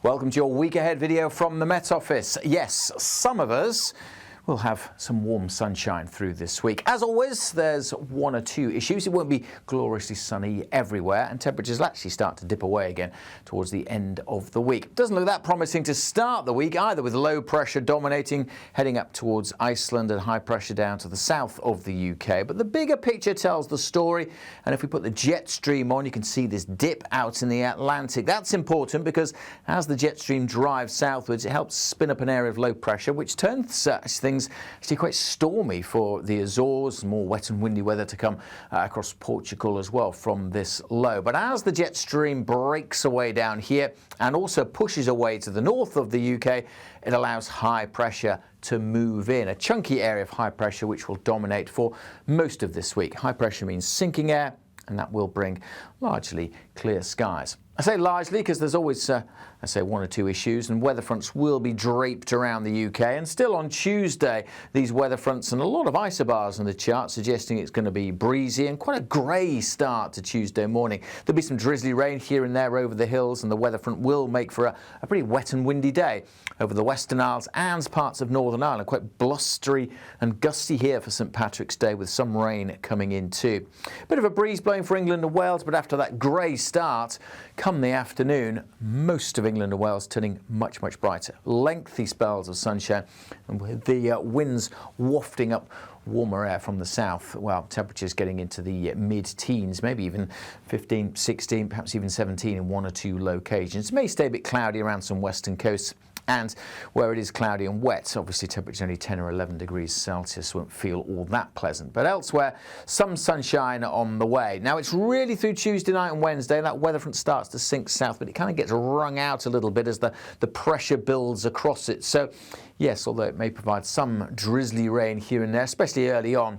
Welcome to your week ahead video from the Met Office. Yes, some of us will have some warm sunshine through this week. As always, there's one or two issues. It won't be gloriously sunny everywhere, and temperatures will actually start to dip away again towards the end of the week. Doesn't look that promising to start the week either, with low pressure dominating, heading up towards Iceland and high pressure down to the south of the UK. But the bigger picture tells the story, and if we put the jet stream on, you can see this dip out in the Atlantic. That's important because as the jet stream drives southwards, it helps spin up an area of low pressure, which turns things actually quite stormy for the Azores. More wet and windy weather to come across Portugal as well from this low. But as the jet stream breaks away down here and also pushes away to the north of the UK, it allows high pressure to move in. A chunky area of high pressure which will dominate for most of this week. High pressure means sinking air, and that will bring largely clear skies. I say largely because there's always, one or two issues, and weather fronts will be draped around the UK. And still on Tuesday, these weather fronts and a lot of isobars on the chart suggesting it's going to be breezy and quite a grey start to Tuesday morning. There'll be some drizzly rain here and there over the hills, and the weather front will make for a pretty wet and windy day over the Western Isles and parts of Northern Ireland. Quite blustery and gusty here for St Patrick's Day, with some rain coming in too. Bit of a breeze blowing for England and Wales, but after that grey start, come the afternoon, most of England and Wales turning much, much brighter. Lengthy spells of sunshine, and with the winds wafting up warmer air from the south, well, temperatures getting into the mid-teens, maybe even 15, 16, perhaps even 17 in one or two locations. It may stay a bit cloudy around some western coasts, and where it is cloudy and wet, obviously temperatures only 10 or 11 degrees Celsius, won't feel all that pleasant. But elsewhere, some sunshine on the way. Now, it's really through Tuesday night and Wednesday that weather front starts to sink south, but it kind of gets wrung out a little bit as the pressure builds across it. So yes, although it may provide some drizzly rain here and there, especially early on,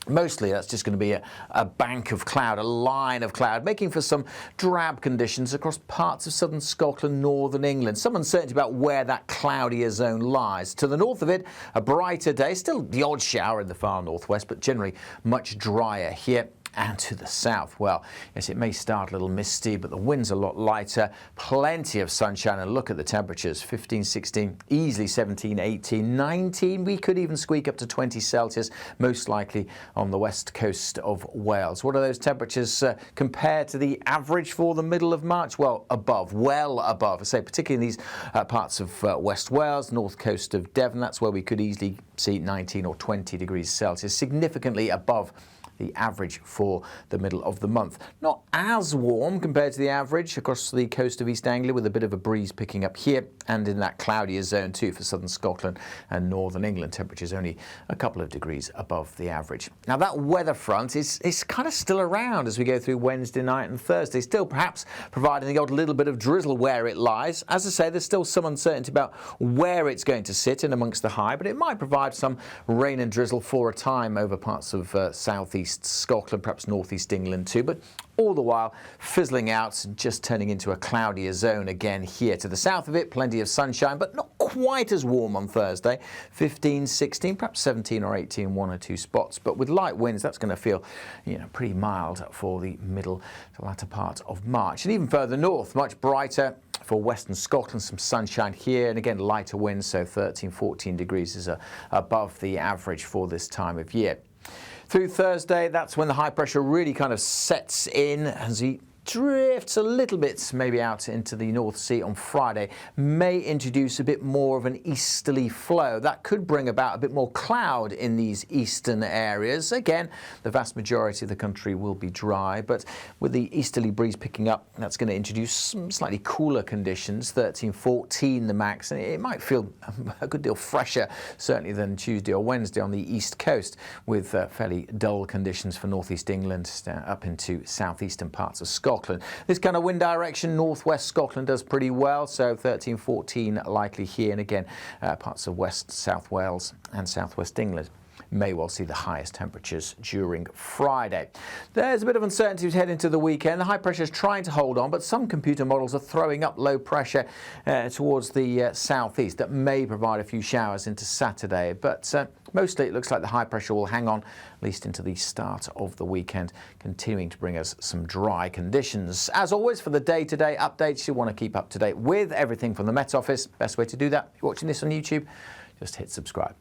mostly that's just going to be a bank of cloud, a line of cloud, making for some drab conditions across parts of southern Scotland, northern England. Some uncertainty about where that cloudier zone lies. To the north of it, a brighter day, still the odd shower in the far northwest, but generally much drier here. And to the south, well, yes, it may start a little misty, but the wind's a lot lighter. Plenty of sunshine, and look at the temperatures, 15, 16, easily 17, 18, 19. We could even squeak up to 20 Celsius, most likely on the west coast of Wales. What are those temperatures compared to the average for the middle of March? Well, above, well above. I say particularly in these parts of West Wales, north coast of Devon, that's where we could easily see 19 or 20 degrees Celsius, significantly above the average for the middle of the month. Not as warm compared to the average across the coast of East Anglia, with a bit of a breeze picking up here and in that cloudier zone too for southern Scotland and northern England. Temperatures only a couple of degrees above the average. Now that weather front is kind of still around as we go through Wednesday night and Thursday, still perhaps providing the odd little bit of drizzle where it lies. As I say, there's still some uncertainty about where it's going to sit in amongst the high, but it might provide some rain and drizzle for a time over parts of southeast Scotland, perhaps northeast England too, but all the while fizzling out and just turning into a cloudier zone again here. To the south of it, plenty of sunshine, but not quite as warm on Thursday. 15, 16, perhaps 17 or 18 in one or two spots. But with light winds, that's going to feel, pretty mild for the middle to latter part of March. And even further north, much brighter for western Scotland, some sunshine here, and again lighter winds, so 13, 14 degrees is above the average for this time of year. Through Thursday, that's when the high pressure really kind of sets in as he drifts a little bit maybe out into the North Sea on Friday, may introduce a bit more of an easterly flow. That could bring about a bit more cloud in these eastern areas. Again, the vast majority of the country will be dry, but with the easterly breeze picking up, that's going to introduce some slightly cooler conditions, 13, 14 the max, and it might feel a good deal fresher certainly than Tuesday or Wednesday on the east coast, with fairly dull conditions for northeast England up into southeastern parts of Scotland. This kind of wind direction, northwest Scotland does pretty well, so 13, 14 likely here, and again parts of west, South Wales and southwest England. may well see the highest temperatures during Friday. There's a bit of uncertainty as we head into the weekend. The high pressure is trying to hold on, but some computer models are throwing up low pressure towards the southeast that may provide a few showers into Saturday. But mostly it looks like the high pressure will hang on at least into the start of the weekend, continuing to bring us some dry conditions. As always, for the day-to-day updates, you want to keep up to date with everything from the Met Office. Best way to do that, if you're watching this on YouTube, just hit subscribe.